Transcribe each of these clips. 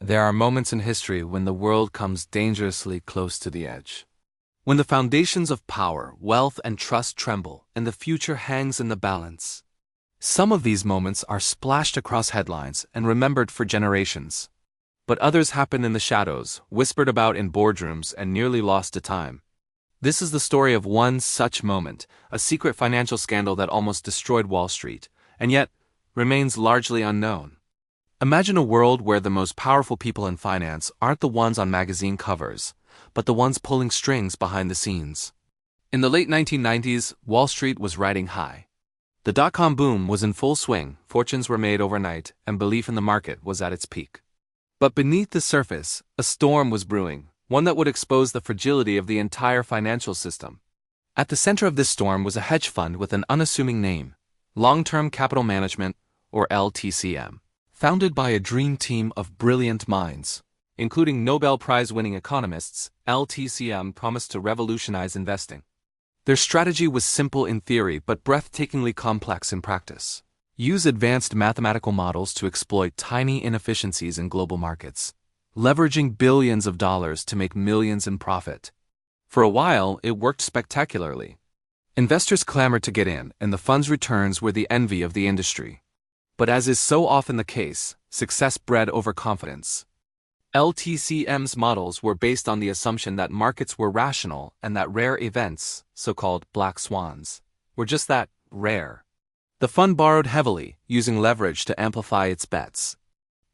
There are moments in history when the world comes dangerously close to the edge. When the foundations of power, wealth, and trust tremble, and the future hangs in the balance. Some of these moments are splashed across headlines and remembered for generations. But others happen in the shadows, whispered about in boardrooms, and nearly lost to time. This is the story of one such moment, a secret financial scandal that almost destroyed Wall Street, and yet remains largely unknown. Imagine a world where the most powerful people in finance aren't the ones on magazine covers, but the ones pulling strings behind the scenes. In the late 1990s, Wall Street was riding high. The dot-com boom was in full swing, fortunes were made overnight, and belief in the market was at its peak. But beneath the surface, a storm was brewing, one that would expose the fragility of the entire financial system. At the center of this storm was a hedge fund with an unassuming name, Long-Term Capital Management, or LTCM. Founded by a dream team of brilliant minds, including Nobel Prize-winning economists, LTCM promised to revolutionize investing. Their strategy was simple in theory but breathtakingly complex in practice. Use advanced mathematical models to exploit tiny inefficiencies in global markets, leveraging billions of dollars to make millions in profit. For a while, it worked spectacularly. Investors clamored to get in, and the fund's returns were the envy of the industry. But as is so often the case, success bred overconfidence. LTCM's models were based on the assumption that markets were rational and that rare events, so-called black swans, were just that, rare. The fund borrowed heavily, using leverage to amplify its bets.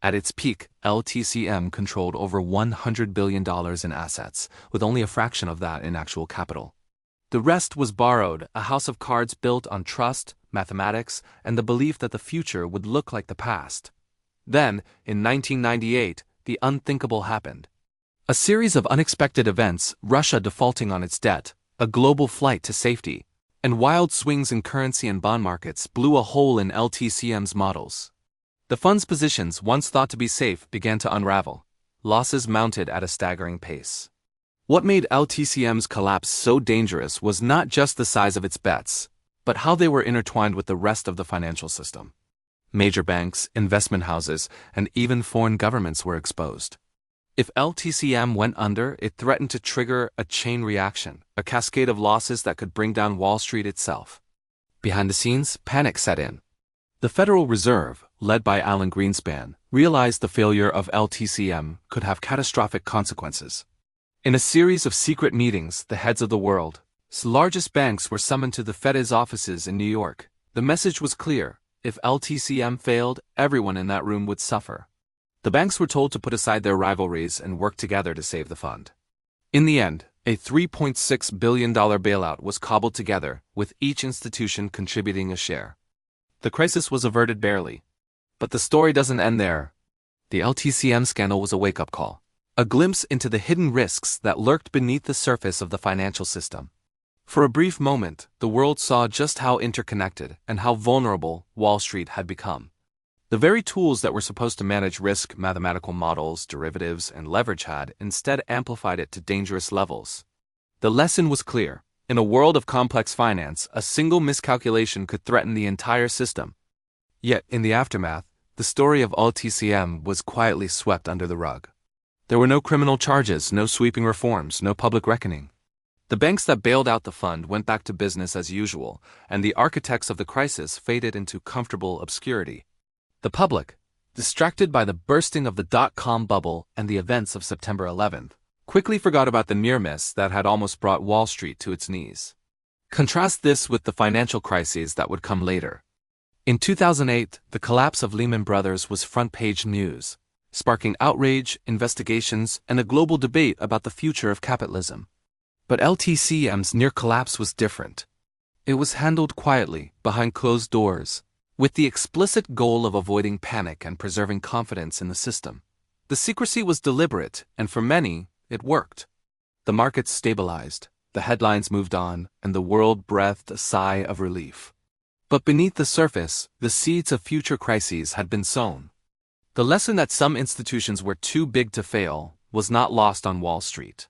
At its peak, LTCM controlled over $100 billion in assets, with only a fraction of that in actual capital. The rest was borrowed, a house of cards built on trust, mathematics, and the belief that the future would look like the past. Then, in 1998, the unthinkable happened. A series of unexpected events, Russia defaulting on its debt, a global flight to safety, and wild swings in currency and bond markets blew a hole in LTCM's models. The fund's positions, once thought to be safe, began to unravel. Losses mounted at a staggering pace. What made LTCM's collapse so dangerous was not just the size of its bets, but how they were intertwined with the rest of the financial system. Major banks, investment houses, and even foreign governments were exposed. If LTCM went under, it threatened to trigger a chain reaction, a cascade of losses that could bring down Wall Street itself. Behind the scenes, panic set in. The Federal Reserve, led by Alan Greenspan, realized the failure of LTCM could have catastrophic consequences. In a series of secret meetings, the heads of the world's largest banks were summoned to the Fed's offices in New York. The message was clear: if LTCM failed, everyone in that room would suffer. The banks were told to put aside their rivalries and work together to save the fund. In the end, a $3.6 billion bailout was cobbled together, with each institution contributing a share. The crisis was averted barely. But the story doesn't end there. The LTCM scandal was a wake-up call, a glimpse into the hidden risks that lurked beneath the surface of the financial system. For a brief moment, the world saw just how interconnected and how vulnerable Wall Street had become. The very tools that were supposed to manage risk, mathematical models, derivatives, and leverage had instead amplified it to dangerous levels. The lesson was clear. In a world of complex finance, a single miscalculation could threaten the entire system. Yet, in the aftermath, the story of LTCM was quietly swept under the rug. There were no criminal charges, no sweeping reforms, no public reckoning. The banks that bailed out the fund went back to business as usual, and the architects of the crisis faded into comfortable obscurity. The public, distracted by the bursting of the dot-com bubble and the events of September 11th, quickly forgot about the near miss that had almost brought Wall Street to its knees. Contrast this with the financial crises that would come later. In 2008, the collapse of Lehman Brothers was front-page news, sparking outrage, investigations, and a global debate about the future of capitalism. But LTCM's near collapse was different. It was handled quietly, behind closed doors, with the explicit goal of avoiding panic and preserving confidence in the system. The secrecy was deliberate, and for many, it worked. The markets stabilized, the headlines moved on, and the world breathed a sigh of relief. But beneath the surface, the seeds of future crises had been sown. The lesson that some institutions were too big to fail was not lost on Wall Street.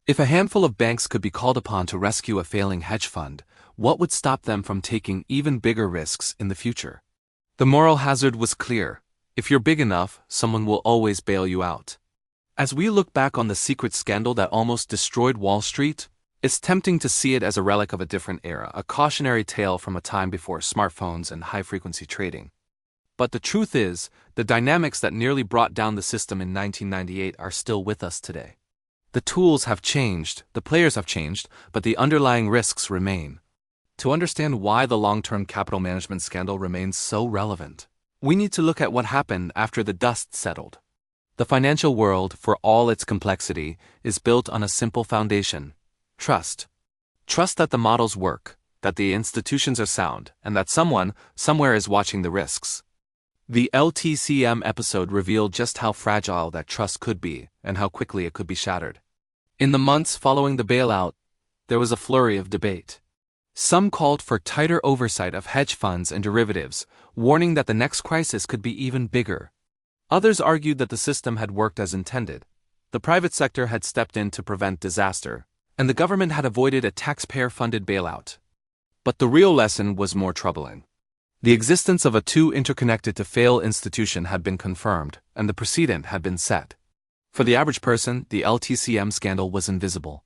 If a handful of banks could be called upon to rescue a failing hedge fund, what would stop them from taking even bigger risks in the future? The moral hazard was clear. If you're big enough, someone will always bail you out. As we look back on the secret scandal that almost destroyed Wall Street, it's tempting to see it as a relic of a different era, a cautionary tale from a time before smartphones and high-frequency trading. But the truth is, the dynamics that nearly brought down the system in 1998 are still with us today. The tools have changed, the players have changed, but the underlying risks remain. To understand why the long-term capital management scandal remains so relevant, we need to look at what happened after the dust settled. The financial world, for all its complexity, is built on a simple foundation: trust. Trust that the models work, that the institutions are sound, and that someone, somewhere is watching the risks. The LTCM episode revealed just how fragile that trust could be, and how quickly it could be shattered. In the months following the bailout, there was a flurry of debate. Some called for tighter oversight of hedge funds and derivatives, warning that the next crisis could be even bigger. Others argued that the system had worked as intended. The private sector had stepped in to prevent disaster, and the government had avoided a taxpayer-funded bailout. But the real lesson was more troubling. The existence of a too interconnected-to-fail institution had been confirmed, and the precedent had been set. For the average person, the LTCM scandal was invisible.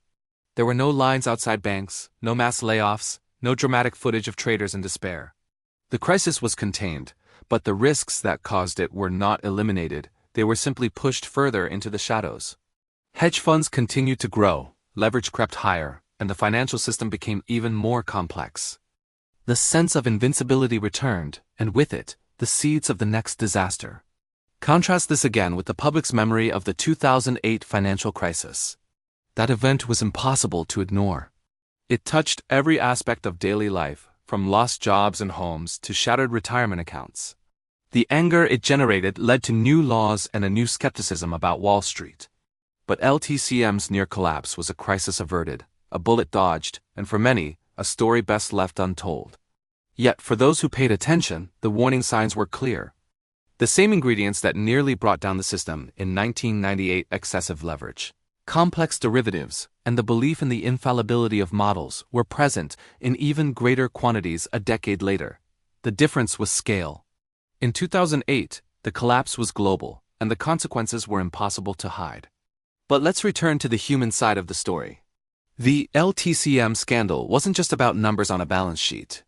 There were no lines outside banks, no mass layoffs, no dramatic footage of traders in despair. The crisis was contained, but the risks that caused it were not eliminated, they were simply pushed further into the shadows. Hedge funds continued to grow, leverage crept higher, and the financial system became even more complex. The sense of invincibility returned, and with it, the seeds of the next disaster. Contrast this again with the public's memory of the 2008 financial crisis. That event was impossible to ignore. It touched every aspect of daily life, from lost jobs and homes to shattered retirement accounts. The anger it generated led to new laws and a new skepticism about Wall Street. But LTCM's near collapse was a crisis averted, a bullet dodged, and for many, a story best left untold. Yet for those who paid attention, the warning signs were clear. The same ingredients that nearly brought down the system in 1998: excessive leverage, complex derivatives, and the belief in the infallibility of models were present in even greater quantities a decade later. The difference was scale. In 2008, the collapse was global, and the consequences were impossible to hide. But let's return to the human side of the story. The LTCM scandal wasn't just about numbers on a balance sheet.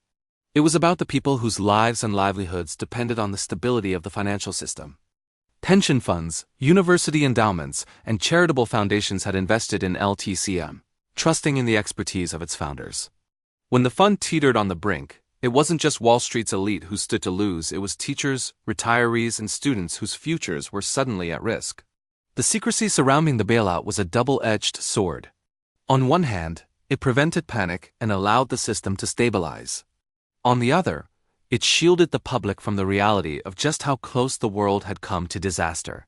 It was about the people whose lives and livelihoods depended on the stability of the financial system. Pension funds, university endowments, and charitable foundations had invested in LTCM, trusting in the expertise of its founders. When the fund teetered on the brink, it wasn't just Wall Street's elite who stood to lose, it was teachers, retirees, and students whose futures were suddenly at risk. The secrecy surrounding the bailout was a double-edged sword. On one hand, it prevented panic and allowed the system to stabilize. On the other, it shielded the public from the reality of just how close the world had come to disaster.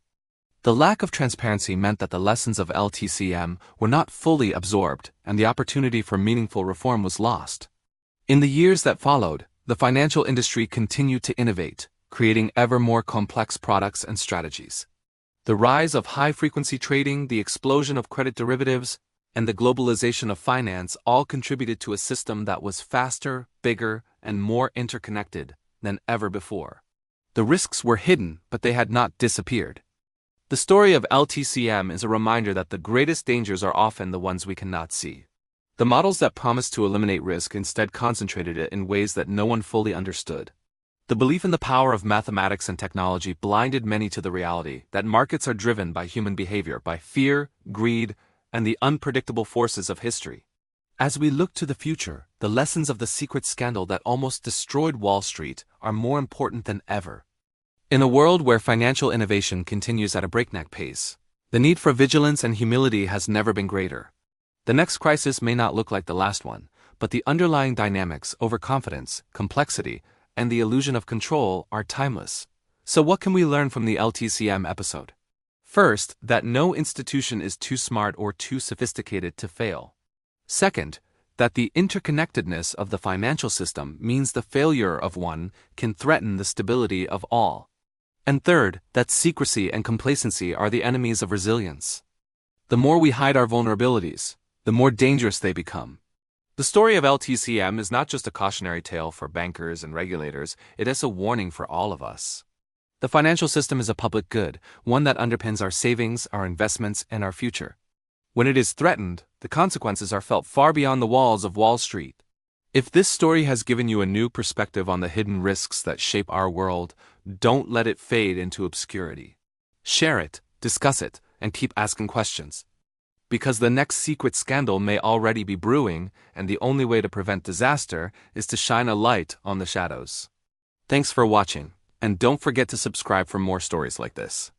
The lack of transparency meant that the lessons of LTCM were not fully absorbed, and the opportunity for meaningful reform was lost. In the years that followed, the financial industry continued to innovate, creating ever more complex products and strategies. The rise of high-frequency trading, the explosion of credit derivatives, and the globalization of finance all contributed to a system that was faster, bigger, and more interconnected than ever before. The risks were hidden, but they had not disappeared. The story of LTCM is a reminder that the greatest dangers are often the ones we cannot see. The models that promised to eliminate risk instead concentrated it in ways that no one fully understood. The belief in the power of mathematics and technology blinded many to the reality that markets are driven by human behavior, by fear, greed, and the unpredictable forces of history. As we look to the future, the lessons of the secret scandal that almost destroyed Wall Street are more important than ever. In a world where financial innovation continues at a breakneck pace, the need for vigilance and humility has never been greater. The next crisis may not look like the last one, but the underlying dynamics, overconfidence, complexity, and the illusion of control are timeless. So what can we learn from the LTCM episode? First, that no institution is too smart or too sophisticated to fail. Second, that the interconnectedness of the financial system means the failure of one can threaten the stability of all. And third, that secrecy and complacency are the enemies of resilience. The more we hide our vulnerabilities, the more dangerous they become. The story of LTCM is not just a cautionary tale for bankers and regulators, it is a warning for all of us. The financial system is a public good, one that underpins our savings, our investments, and our future. When it is threatened, the consequences are felt far beyond the walls of Wall Street. If this story has given you a new perspective on the hidden risks that shape our world, don't let it fade into obscurity. Share it, discuss it, and keep asking questions. Because the next secret scandal may already be brewing, and the only way to prevent disaster is to shine a light on the shadows. Thanks for watching, and don't forget to subscribe for more stories like this.